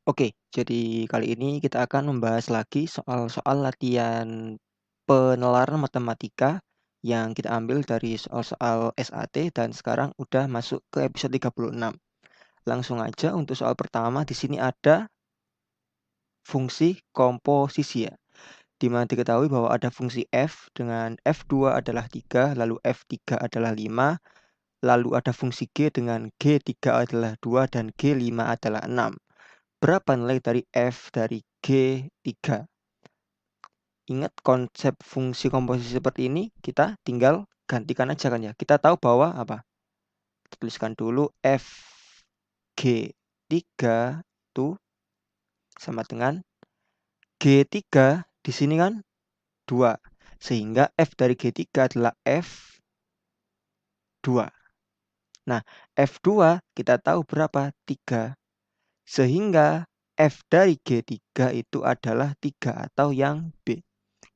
Oke, jadi kali ini kita akan membahas lagi soal-soal latihan penelaran matematika yang kita ambil dari soal-soal SAT dan sekarang udah masuk ke episode 36. Langsung aja untuk soal pertama di sini ada fungsi komposisi ya. Di mana diketahui bahwa ada fungsi f dengan f2 adalah 3, lalu f3 adalah 5, lalu ada fungsi g dengan g3 adalah 2 dan g5 adalah 6. Berapa nilai dari f dari G3? Ingat konsep fungsi komposisi seperti ini, kita tinggal gantikan aja kan ya. Kita tahu bahwa apa? Tuliskan dulu f G3 itu sama dengan G3 di sini kan 2. Sehingga f dari G3 adalah F2. Nah, F2 kita tahu berapa? 3. Sehingga f dari G3 itu adalah 3 atau yang B.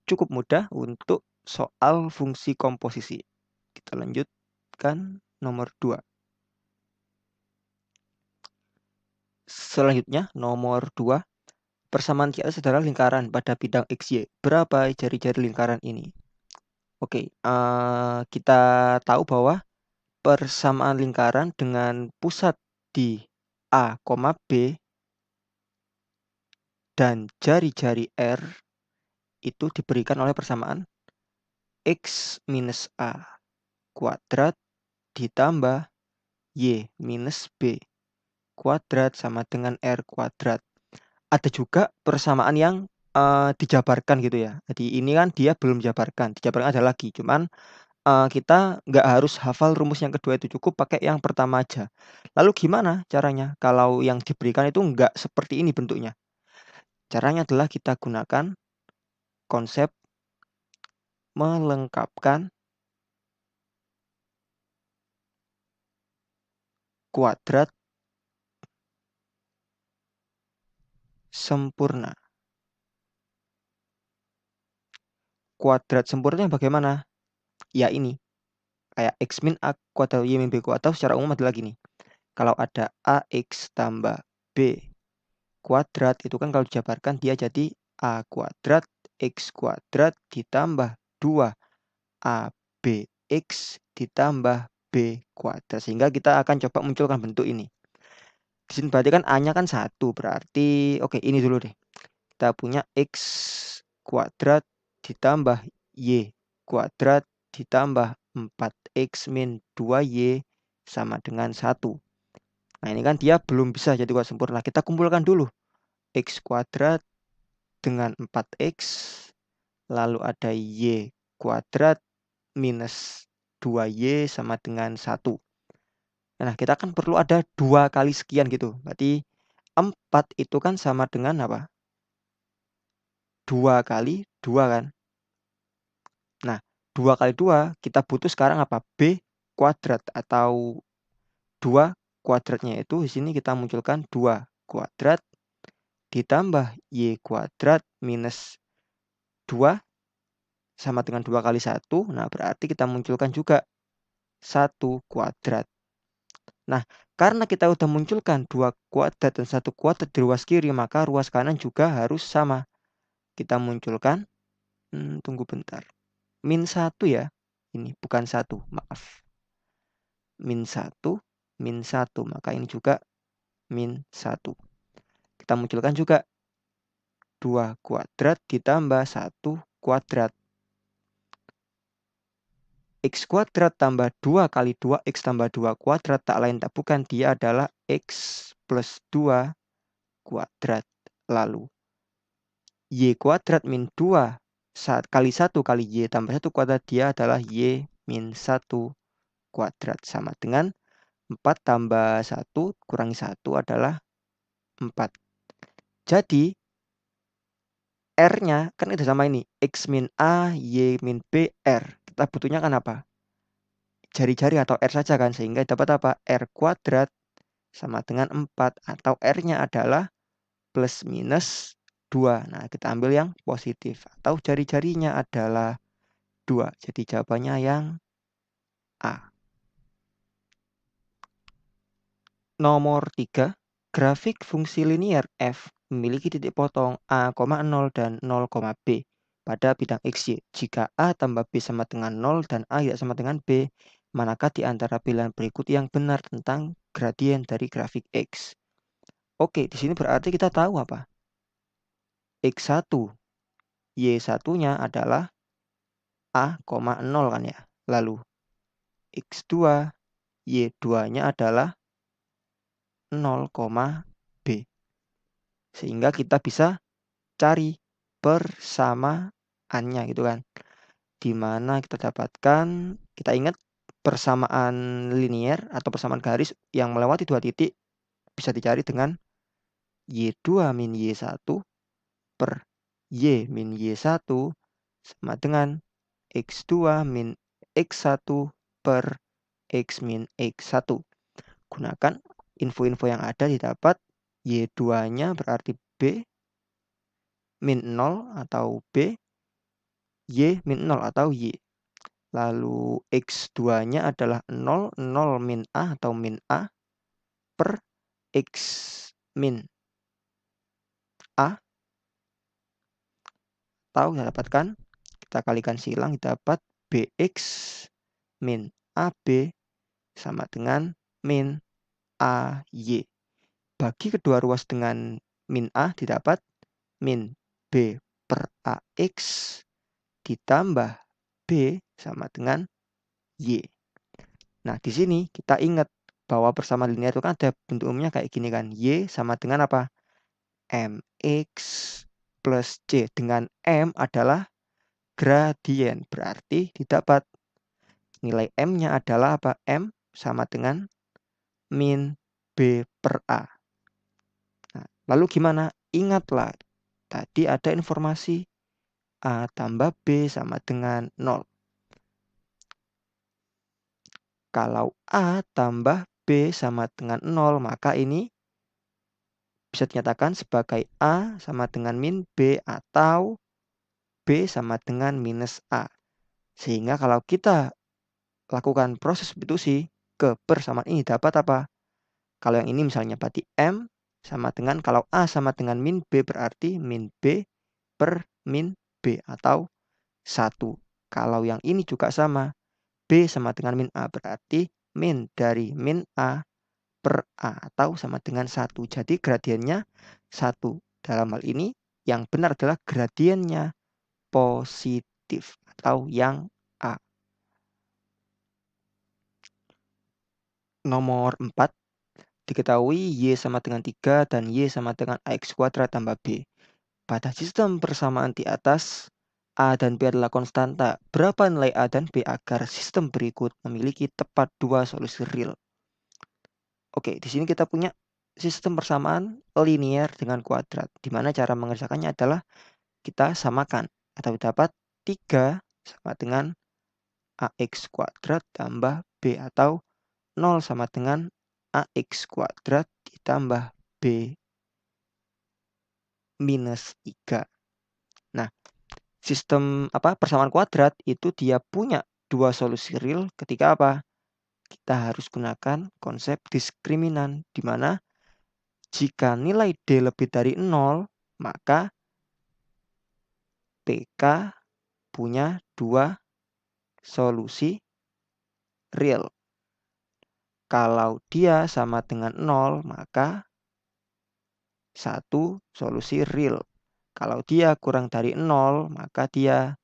Cukup mudah untuk soal fungsi komposisi. Kita lanjutkan nomor 2. Selanjutnya nomor 2. Persamaan di atas adalah lingkaran pada bidang XY. Berapa jari-jari lingkaran ini? Oke, kita tahu bahwa persamaan lingkaran dengan pusat di A, B dan jari-jari R itu diberikan oleh persamaan X minus A kuadrat ditambah Y minus B kuadrat sama dengan R kuadrat. Ada juga persamaan yang dijabarkan gitu ya. Jadi ini kan dia belum dijabarkan, dijabarkan ada lagi. Cuman kita nggak harus hafal rumus yang kedua itu, cukup pakai yang pertama aja. Lalu gimana caranya kalau yang diberikan itu nggak seperti ini bentuknya? Caranya adalah kita gunakan konsep melengkapkan kuadrat sempurna. Kuadrat sempurnanya bagaimana? Ya ini, kayak x min a kuadrat y min b kuadrat, atau secara umum adalah gini. Kalau ada ax tambah b kuadrat itu kan kalau dijabarkan dia jadi a kuadrat x kuadrat ditambah 2abx ditambah b kuadrat. Sehingga kita akan coba munculkan bentuk ini. Di sini berarti kan a-nya kan 1, berarti oke ini dulu deh. Kita punya x kuadrat ditambah y kuadrat ditambah 4x min 2y sama dengan 1. Nah ini kan dia belum bisa jadi kuadrat sempurna. Kita kumpulkan dulu x kuadrat dengan 4x, lalu ada y kuadrat minus 2y sama dengan 1. Nah kita kan perlu ada 2 kali sekian gitu. Berarti 4 itu kan sama dengan apa? 2 kali 2 kan. Nah 2 kali 2 kita butuh sekarang apa? B kuadrat atau 2 kuadratnya itu di sini kita munculkan 2 kuadrat ditambah y kuadrat minus 2 sama dengan 2 kali 1. Nah, berarti kita munculkan juga 1 kuadrat. Nah, karena kita udah munculkan 2 kuadrat dan 1 kuadrat di ruas kiri, maka ruas kanan juga harus sama. Kita munculkan, tunggu bentar. Min 1 ya. Ini bukan 1, maaf. Min 1, min 1. Maka ini juga min 1. Kita munculkan juga 2 kuadrat ditambah 1 kuadrat. X kuadrat tambah 2 kali 2x tambah 2 kuadrat tak lain tak bukan dia adalah x plus 2 kuadrat. Lalu y kuadrat min 2 kali 1 kali y tambah 1 kuadrat dia adalah y min 1 kuadrat sama dengan 4 tambah 1 kurangi 1 adalah 4. Jadi R-nya kan itu sama ini, x min A, y min B, R. Kita butuhnya kan apa? Jari-jari atau R saja kan, sehingga dapat apa? R kuadrat sama dengan 4 atau R-nya adalah plus minus 2. Nah, kita ambil yang positif atau jari-jarinya adalah 2. Jadi jawabannya yang A. Nomor 3. Grafik fungsi linier f memiliki titik potong a, 0 dan 0, b pada bidang XY. Jika a tambah b sama dengan 0 dan a tidak sama dengan b, manakah di antara pilihan berikut yang benar tentang gradien dari grafik X? Oke, di sini berarti kita tahu apa? X1, Y1-nya adalah a, 0 kan ya. Lalu X2, Y2-nya adalah 0, b. Sehingga kita bisa cari persamaannya gitu kan. Dimana kita dapatkan, kita ingat persamaan linier atau persamaan garis yang melewati dua titik bisa dicari dengan Y2 min Y1 per Y min Y1 sama dengan X2 min X1 per X min X1. Gunakan info-info yang ada didapat Y2-nya berarti B min 0 atau B, Y min 0 atau Y. Lalu X2-nya adalah 0, 0 min A atau min A per X min A. Atau kita dapatkan, kita kalikan silang, dapat BX min AB sama dengan min AY. Bagi kedua ruas dengan min A didapat min B per AX ditambah B sama dengan Y. Nah, di sini kita ingat bahwa persamaan linear itu kan ada bentuk umumnya kayak gini kan. Y sama dengan apa? MX plus C. Dengan M adalah gradien. Berarti didapat nilai M-nya adalah apa? M sama dengan min B per A. Nah, lalu gimana? Ingatlah, tadi ada informasi A tambah B sama dengan 0. Kalau A tambah B sama dengan 0, maka ini bisa dinyatakan sebagai A sama dengan min B atau B sama dengan minus A. Sehingga kalau kita lakukan proses substitusi ke persamaan ini dapat apa? Kalau yang ini misalnya berarti M sama dengan, kalau A sama dengan min B berarti min B per min B atau 1. Kalau yang ini juga sama, B sama dengan min A berarti min dari min A per A atau sama dengan 1. Jadi gradiennya 1. Dalam hal ini yang benar adalah gradiennya positif atau yang A. Nomor 4. Diketahui Y sama dengan 3 dan Y sama dengan AX kuadrat tambah B. Pada sistem persamaan di atas, A dan B adalah konstanta. Berapa nilai A dan B agar sistem berikut memiliki tepat dua solusi real? Oke, di sini kita punya sistem persamaan linier dengan kuadrat, di mana cara mengerjakannya adalah kita samakan atau dapat 3 sama dengan AX kuadrat tambah B atau 0 sama dengan AX kuadrat ditambah B minus 3. Nah, sistem persamaan kuadrat itu dia punya dua solusi real ketika apa? Kita harus gunakan konsep diskriminan, di mana jika nilai D lebih dari 0, maka PK punya dua solusi real. Kalau dia sama dengan 0, maka satu solusi real. Kalau dia kurang dari 0, maka dia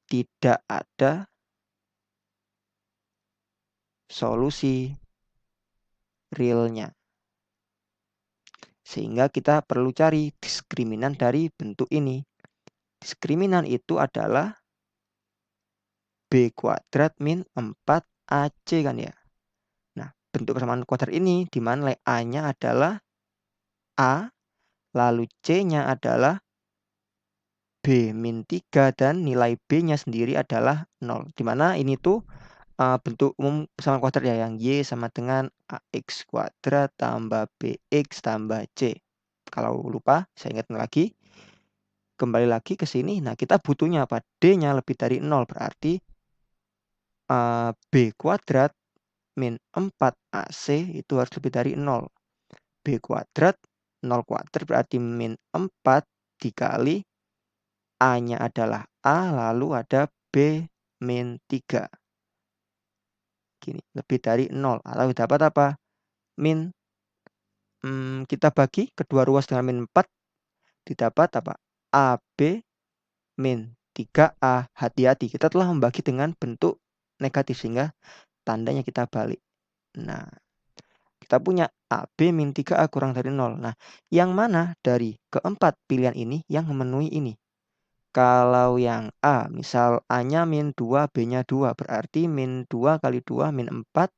tidak ada solusi realnya. Sehingga kita perlu cari diskriminan dari bentuk ini. Diskriminan itu adalah B kuadrat min 4AC kan ya. Nah, bentuk persamaan kuadrat ini di mana nilai A-nya adalah A, lalu C-nya adalah B min 3 dan nilai B-nya sendiri adalah 0. Di mana ini tuh bentuk umum persamaan kuadrat ya, yang Y sama dengan AX kuadrat tambah BX tambah C. Kalau lupa, saya ingatkan lagi. Kembali lagi ke sini. Nah, kita butuhnya apa? D-nya lebih dari 0. Berarti B kuadrat min 4AC itu harus lebih dari 0. B kuadrat, 0 kuadrat berarti min 4 dikali A-nya adalah A, lalu ada B min 3. Gini, lebih dari 0. Atau dapat apa? Min, kita bagi kedua ruas dengan min 4, didapat apa? AB min 3A. Hati-hati, kita telah membagi dengan bentuk negatif, sehingga tandanya kita balik. Nah, kita punya AB min 3A kurang dari 0. Nah, yang mana dari keempat pilihan ini yang memenuhi ini? Kalau yang A, misal A-nya min 2, B-nya 2, berarti min 2 kali 2 min 4,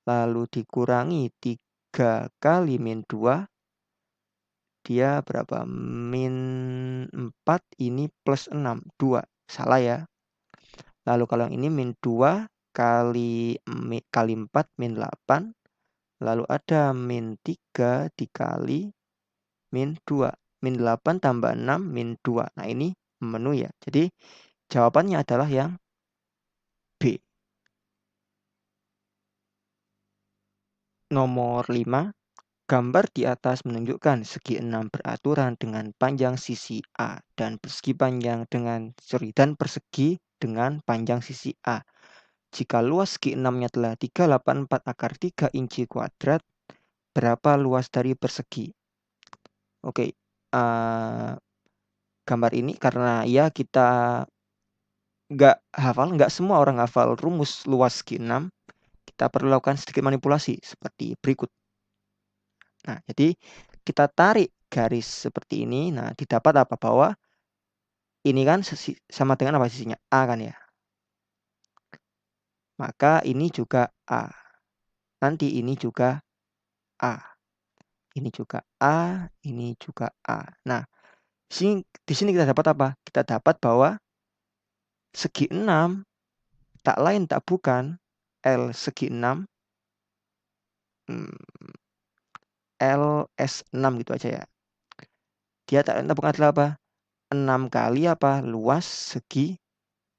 lalu dikurangi 3 kali min 2, dia berapa? Min 4, ini plus 6, 2. Salah ya. Lalu kalau yang ini min 2 kali 4 min 8, lalu ada min 3 dikali min 2. Min 8 tambah 6 min 2. Nah, ini memenuhi ya. Jadi jawabannya adalah yang B. Nomor 5. Gambar di atas menunjukkan segi 6 beraturan dengan panjang sisi A dan persegi dengan panjang sisi A. Jika luas segi 6-nya adalah 384 akar 3 inci kuadrat, berapa luas dari persegi? Oke, gambar ini karena ya kita nggak semua orang hafal rumus luas segi 6, kita perlu lakukan sedikit manipulasi seperti berikut. Nah, jadi kita tarik garis seperti ini. Nah, didapat apa? Bahwa ini kan sama dengan apa sisinya? A kan ya. Maka ini juga A. Nanti ini juga A. Ini juga A, ini juga A. Nah, di sini kita dapat apa? Kita dapat bahwa segi 6 tak lain tak bukan L segi 6 LS6 gitu aja ya. Dia tak lain tak bukan adalah apa? 6 kali apa? Luas segi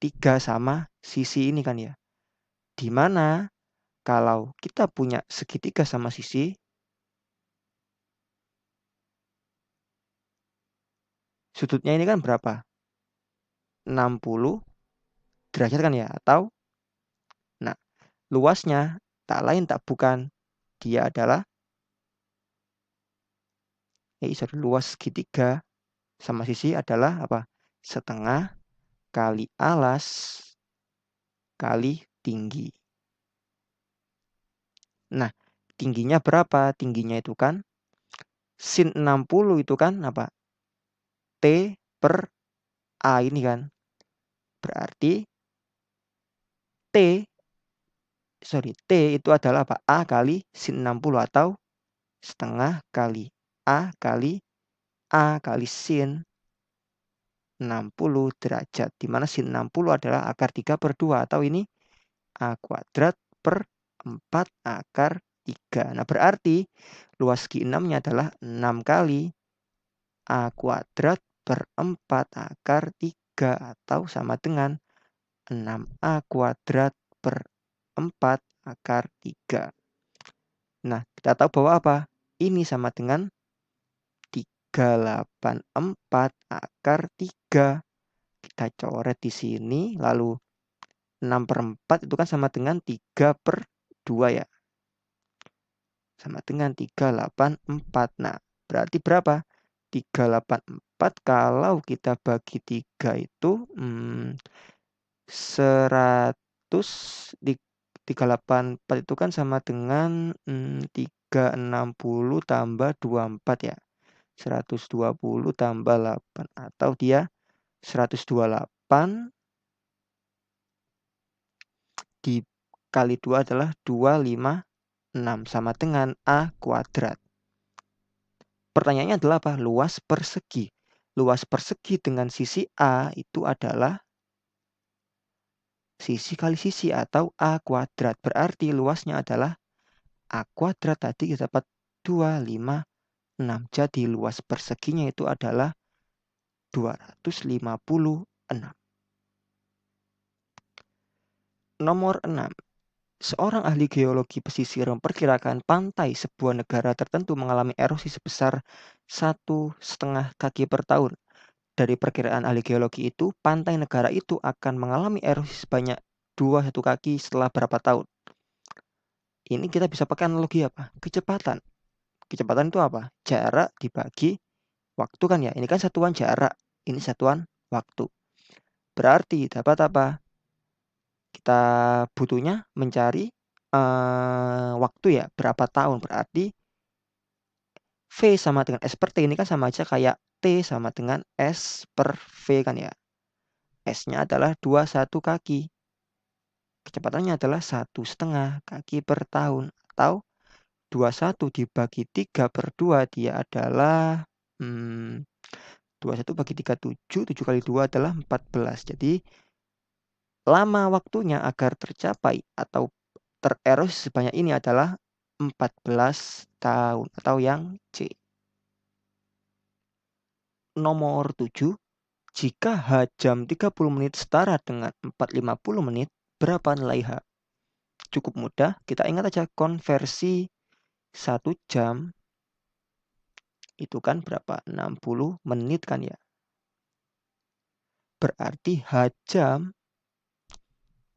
3 sama sisi ini kan ya. Dimana kalau kita punya segitiga sama sisi, sudutnya ini kan berapa? 60 derajat kan ya? Atau, nah, luasnya tak lain tak bukan, dia adalah, luas segitiga sama sisi adalah apa? Setengah kali alas kali tinggi. Nah, tingginya berapa? Tingginya itu kan sin 60 itu kan apa? T per A ini kan. Berarti T itu adalah apa? A kali sin 60 atau setengah kali A kali sin 60 derajat. Dimana sin 60 adalah akar 3 per 2 atau ini A kuadrat per 4 akar 3. Nah, berarti luas segi 6-nya adalah 6 kali A kuadrat per 4 akar 3 atau sama dengan 6A kuadrat per 4 akar 3. Nah, kita tahu bahwa apa? Ini sama dengan 384 akar 3. Kita coret di sini, lalu 6 per 4 itu kan sama dengan 3 per 2 ya. Sama dengan 384. Nah, berarti berapa? 384 kalau kita bagi 3 itu 100 di 384 itu kan sama dengan 360 tambah 24 ya. 120 tambah 8 atau dia 128 dikali 2 adalah 256 sama dengan A kuadrat. Pertanyaannya adalah apa? Luas persegi. Luas persegi dengan sisi A itu adalah sisi kali sisi atau A kuadrat. Berarti luasnya adalah A kuadrat tadi kita dapat 256. Jadi luas perseginya itu adalah 256. Nomor 6. Seorang ahli geologi pesisir memperkirakan pantai sebuah negara tertentu mengalami erosi sebesar 1,5 kaki per tahun. Dari perkiraan ahli geologi itu, pantai negara itu akan mengalami erosi sebanyak 21 kaki setelah berapa tahun. Ini kita bisa pakai analogi apa? Kecepatan. Kecepatan itu apa? Jarak dibagi waktu kan ya. Ini kan satuan jarak, ini satuan waktu. Berarti dapat apa? Kita butuhnya mencari waktu ya, berapa tahun. Berarti V sama dengan S per T ini kan sama aja kayak T sama dengan S per V kan ya. S-nya adalah 21 kaki. Kecepatannya adalah 1,5 kaki per tahun. Atau 21 dibagi 3 per 2 dia adalah 21 bagi 3, 7. 7 kali 2 adalah 14. Jadi lama waktunya agar tercapai atau tererosi sebanyak ini adalah 14 tahun atau yang C. Nomor 7, jika H jam 30 menit setara dengan 4,50 menit, berapa nilai H? Cukup mudah, kita ingat aja konversi 1 jam itu kan berapa? 60 menit kan ya. Berarti H jam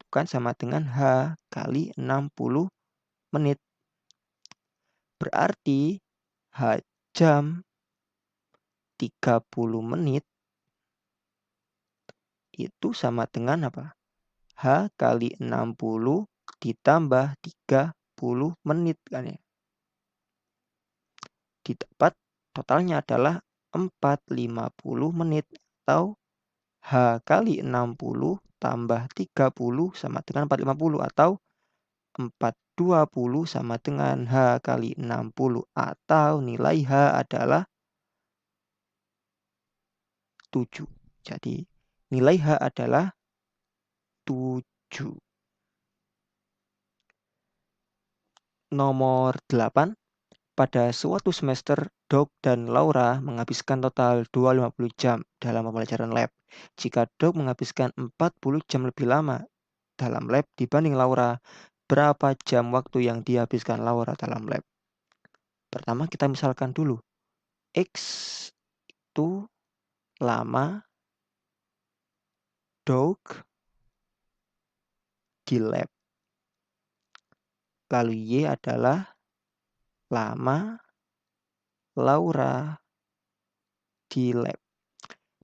itu kan sama dengan H kali 60 menit. Berarti H jam 30 menit itu sama dengan apa? H kali 60 ditambah 30 menit kan ya. Didapat totalnya adalah 450 menit atau H kali 60 tambah 30 sama dengan 450 atau 420 sama dengan H kali 60 atau nilai H adalah 7. Jadi nilai H adalah 7. Nomor 8. Pada suatu semester, Doug dan Laura menghabiskan total 250 jam dalam pembelajaran lab. Jika Doug menghabiskan 40 jam lebih lama dalam lab dibanding Laura, berapa jam waktu yang dihabiskan Laura dalam lab? Pertama kita misalkan dulu. X itu lama Doug di lab. Lalu Y adalah lama Laura di lab.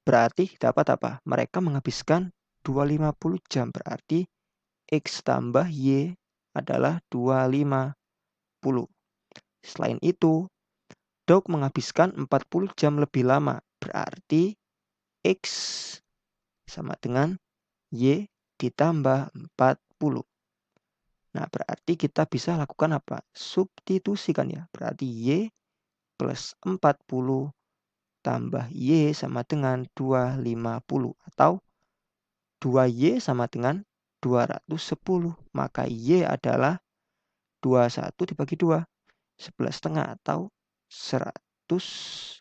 Berarti dapat apa? Mereka menghabiskan 250 jam. Berarti X tambah Y adalah 250. Selain itu, Doug menghabiskan 40 jam lebih lama. Berarti X sama dengan Y ditambah 40. Nah, berarti kita bisa lakukan apa? Substitusi kan ya. Berarti Y plus 40 tambah Y sama dengan 250. Atau 2Y sama dengan 210. Maka Y adalah 21 dibagi 2. 11,5 atau 105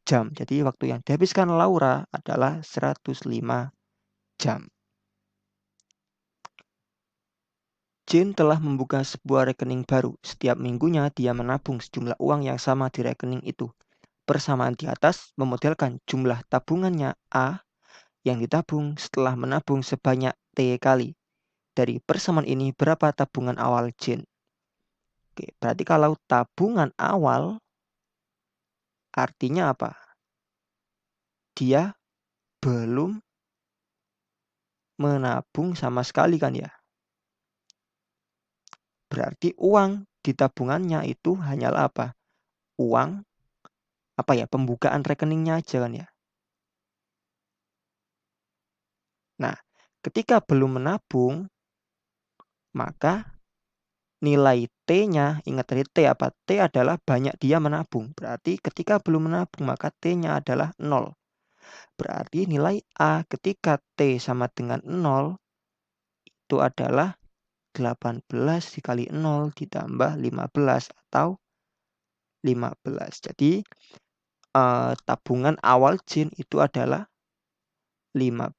jam. Jadi waktu yang dihabiskan Laura adalah 105 jam. Jane telah membuka sebuah rekening baru. Setiap minggunya dia menabung sejumlah uang yang sama di rekening itu. Persamaan di atas memodelkan jumlah tabungannya A yang ditabung setelah menabung sebanyak T kali. Dari persamaan ini berapa tabungan awal Jane? Oke, berarti kalau tabungan awal artinya apa? Dia belum menabung sama sekali kan ya. Berarti uang di tabungannya itu hanyalah apa? Uang apa ya? Pembukaan rekeningnya aja kan ya. Nah, ketika belum menabung, maka nilai T-nya, ingat tadi T apa? T adalah banyak dia menabung. Berarti ketika belum menabung, maka T-nya adalah 0. Berarti nilai A ketika T sama dengan 0, itu adalah 18 dikali 0 ditambah 15 atau 15. Jadi tabungan awal Jane itu adalah $15.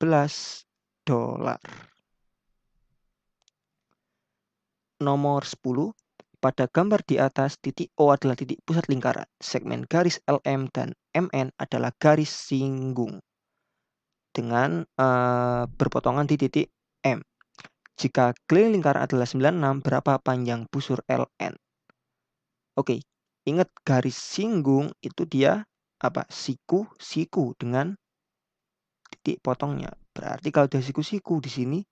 Nomor 10. Pada gambar di atas, titik O adalah titik pusat lingkaran. Segmen garis LM dan MN adalah garis singgung dengan berpotongan di titik M. Jika keliling lingkaran adalah 96, berapa panjang busur LN? Oke, ingat garis singgung itu dia apa? Siku dengan titik potongnya. Berarti kalau ada siku-siku di sini,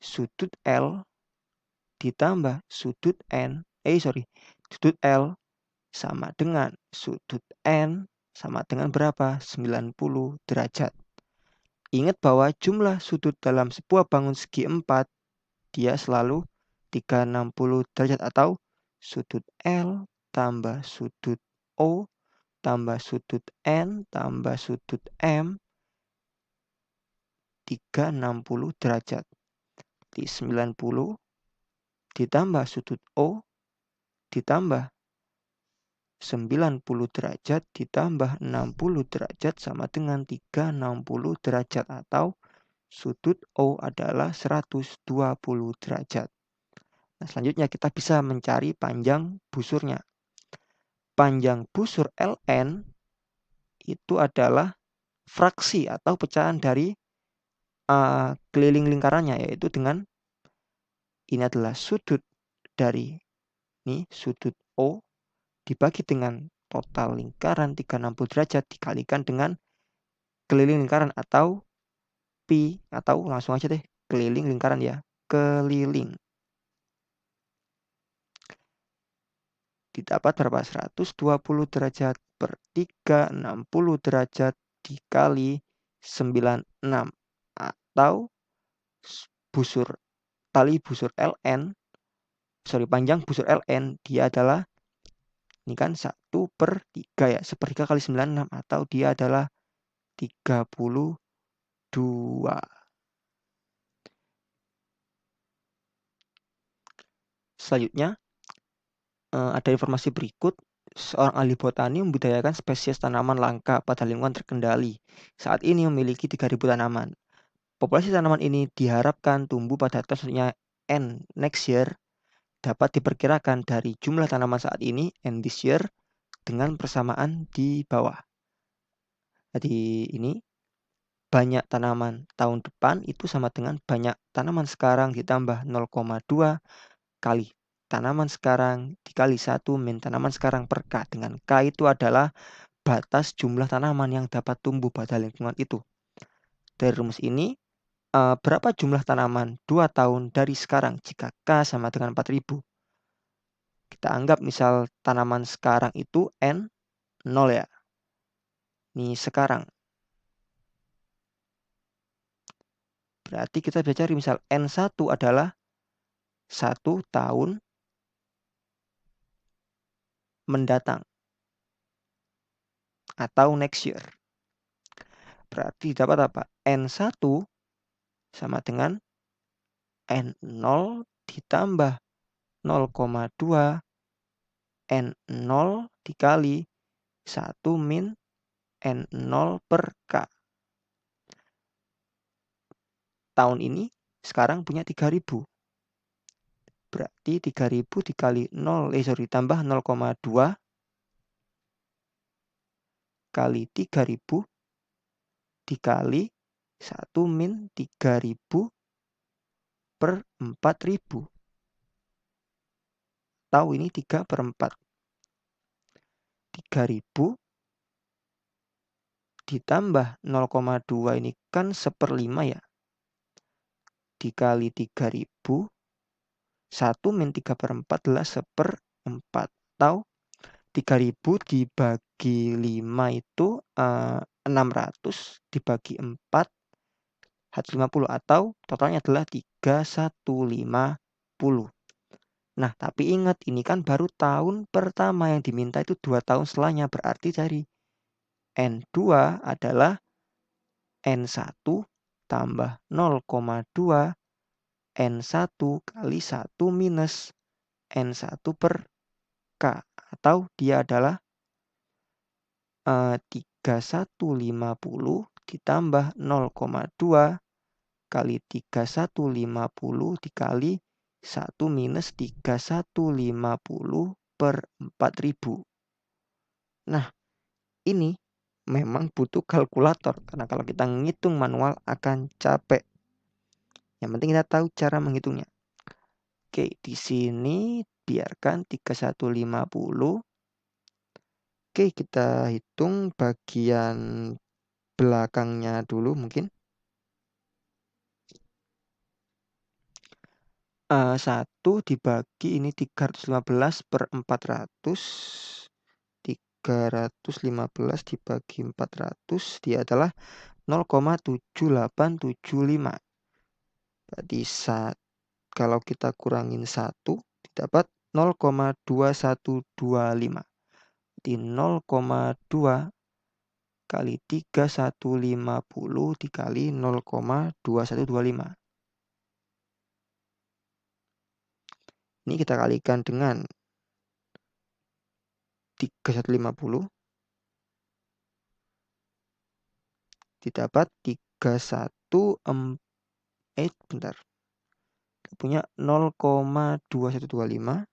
sudut L ditambah sudut sudut L sama dengan sudut N sama dengan berapa? 90 derajat. Ingat bahwa jumlah sudut dalam sebuah bangun segi 4 dia selalu 360 derajat atau sudut L tambah sudut O tambah sudut N tambah sudut M 360 derajat. Di 90 ditambah sudut O ditambah 90 derajat ditambah 60 derajat sama dengan 360 derajat atau sudut O adalah 120 derajat. Nah, selanjutnya kita bisa mencari panjang busurnya. Panjang busur LN itu adalah fraksi atau pecahan dari keliling lingkarannya, yaitu dengan ini adalah sudut dari ini sudut O dibagi dengan total lingkaran 360 derajat dikalikan dengan keliling lingkaran atau pi, atau langsung aja deh keliling lingkaran ya, keliling. Didapat berapa? 120 derajat per 360 derajat dikali 96 atau panjang busur LN dia adalah ini kan 1/3 ya, 1/3 kali 96 atau dia adalah 32. Selanjutnya ada informasi berikut. Seorang ahli botani membudidayakan spesies tanaman langka pada lingkungan terkendali. Saat ini memiliki 3.000 tanaman. Populasi tanaman ini diharapkan tumbuh pada tahun N next year dapat diperkirakan dari jumlah tanaman saat ini and this year dengan persamaan di bawah. Jadi ini banyak tanaman tahun depan itu sama dengan banyak tanaman sekarang ditambah 0,2 kali tanaman sekarang dikali 1 min tanaman sekarang per K, dengan K itu adalah batas jumlah tanaman yang dapat tumbuh pada lingkungan itu. Dari rumus ini, berapa jumlah tanaman 2 tahun dari sekarang jika K sama dengan 4.000? Kita anggap misal tanaman sekarang itu N 0 ya. Ini sekarang. Berarti kita bisa cari misal N1 adalah 1 tahun mendatang atau next year. Berarti dapat apa? N1 sama dengan N0 ditambah 0,2 N0 dikali 1 min N0 per K. Tahun ini sekarang punya 3.000. Berarti 3.000 dikali tambah 0,2 kali 3.000 dikali 1 min 3.000 per 4.000. Tahu ini 3/4. 3.000 ditambah 0,2 ini kan 1/5 ya. Dikali 3.000, 1 min 3/4 adalah 1/4. Atau 3.000 dibagi 5 itu 600 dibagi 4 150 atau totalnya adalah 3.150. Nah, tapi ingat ini kan baru tahun pertama, yang diminta itu 2 tahun setelahnya. Berarti dari N2 adalah N1 tambah 0,2 N1 kali 1 minus N1 per K, atau dia adalah 3.150 ditambah 0,2 kali 3.150 dikali 1 minus 3150 per 4000. Nah, ini memang butuh kalkulator, karena kalau kita ngitung manual akan capek. Yang penting kita tahu cara menghitungnya. Oke, di sini biarkan 3150. Oke, kita hitung bagian belakangnya dulu mungkin. 1 dibagi ini 315 per 400. 315 dibagi 400, dia adalah 0,7875. Berarti kalau kita kurangin 1, didapat 0,2125. Berarti 0,2 kali 3150 dikali 0,2125. Ini kita kalikan dengan 3150, didapat 31 bentar. Kita punya 0,2125.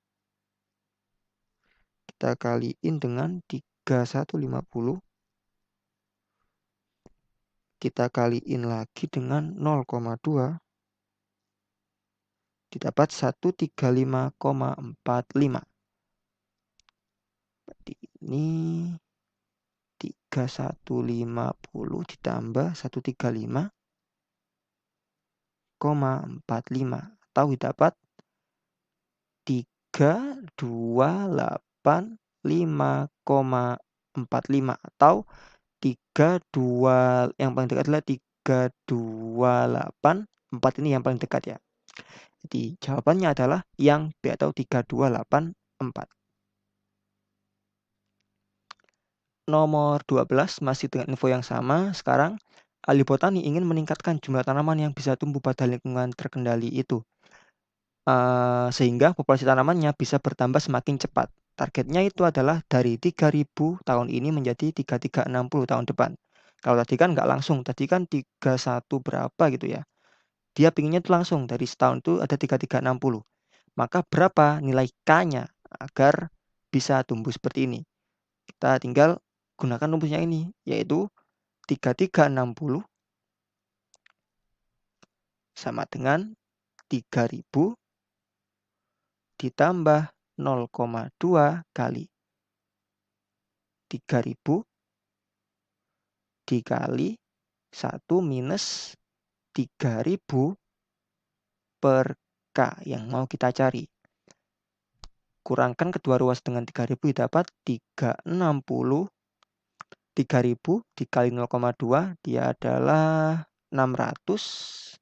Kita kaliin dengan 3150. Kita kaliin lagi dengan 0,2. Didapat 135,45. Berarti ini 3150 ditambah 135,45 atau didapat 328,5,45 atau 32, yang paling dekat adalah 328, 4 ini yang paling dekat ya. Jadi jawabannya adalah yang B atau 3284. Nomor 12 masih dengan info yang sama. Sekarang ahli botani ingin meningkatkan jumlah tanaman yang bisa tumbuh pada lingkungan terkendali itu. Sehingga populasi tanamannya bisa bertambah semakin cepat. Targetnya itu adalah dari 3000 tahun ini menjadi 3360 tahun depan. Kalau tadi kan nggak langsung, tadi kan 31 berapa gitu ya. Dia pinginnya itu langsung dari setahun itu ada 3360. Maka berapa nilai K-nya agar bisa tumbuh seperti ini? Kita tinggal gunakan rumusnya ini, yaitu 3360 sama dengan 3000 ditambah 0,2 kali 3000 dikali 1 minus 3000 per K yang mau kita cari. Kurangkan kedua ruas dengan 3000 dapat 360. 3000 dikali 0,2 dia adalah 600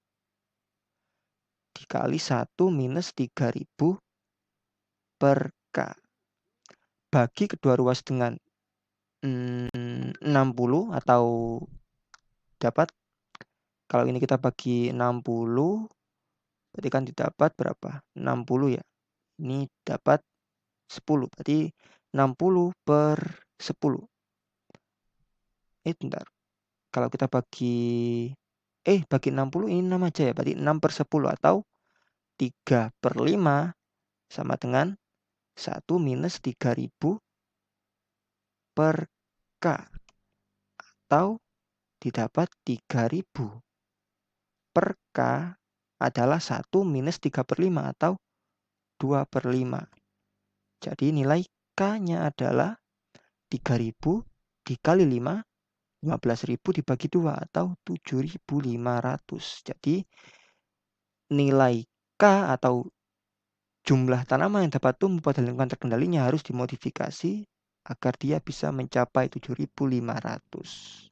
dikali 1 minus 3000 per K. Bagi kedua ruas dengan 60 atau dapat, kalau ini kita bagi 60, berarti kan didapat berapa? 60 ya. Ini dapat 10, berarti 60 per 10. Bentar. Kalau kita bagi 60 ini 6 aja ya, berarti 6 per 10 atau 3 per 5 sama dengan 1 minus 3000 per K. Atau didapat 3000 per K adalah 1 minus 3 per 5 atau 2 per 5. Jadi nilai K-nya adalah 3000 dikali 5, 15.000 dibagi 2 atau 7.500. Jadi nilai K atau jumlah tanaman yang dapat tumbuh pada lingkungan terkendalinya harus dimodifikasi agar dia bisa mencapai 7.500.